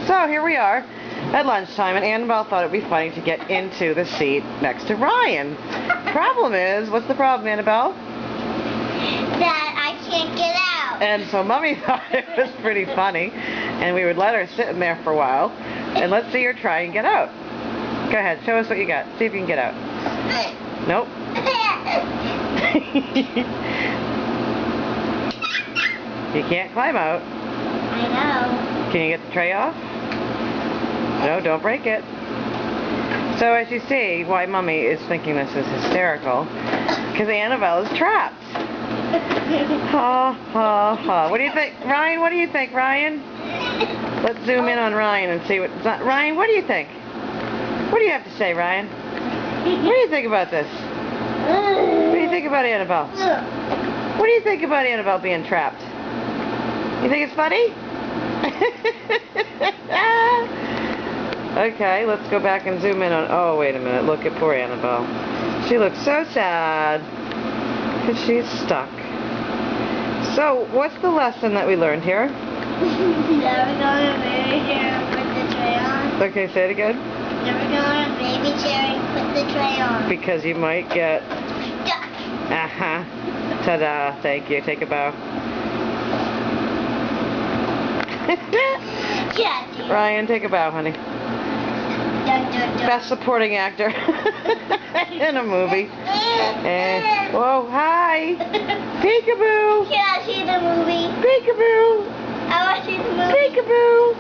So here we are at lunchtime, and Annabelle thought it would be funny to get into the seat next to Ryan. Problem is, what's the problem, Annabelle? That I can't get out. And so Mommy thought it was pretty funny, and we would let her sit in there for a while, and let's see her try and get out. Go ahead, show us what you got. See if you can get out. Nope. You can't climb out. I know. Can you get the tray off? No, don't break it. So as you see, why Mommy is thinking this is hysterical, because Annabelle is trapped. Ha, ha, ha. What do you think, Ryan? What do you think, Ryan? Let's zoom in on Ryan and see what... Ryan, what do you think? What do you have to say, Ryan? What do you think about this? What do you think about Annabelle? What do you think about Annabelle being trapped? You think it's funny? Okay, let's go back and zoom in on... Oh, wait a minute. Look at poor Annabelle. She looks so sad because she's stuck. So, what's the lesson that we learned here? Never go on a baby chair and put the tray on. Okay, say it again. Never go on a baby chair and put the tray on. Because you might get... Stuck. Uh-huh. Ta-da. Thank you. Take a bow. Yeah, Ryan, take a bow, honey. Dun, dun, dun. Best supporting actor in a movie. And, whoa, hi. Peekaboo. Can I see the movie? Peekaboo. I want to see the movie. Peekaboo.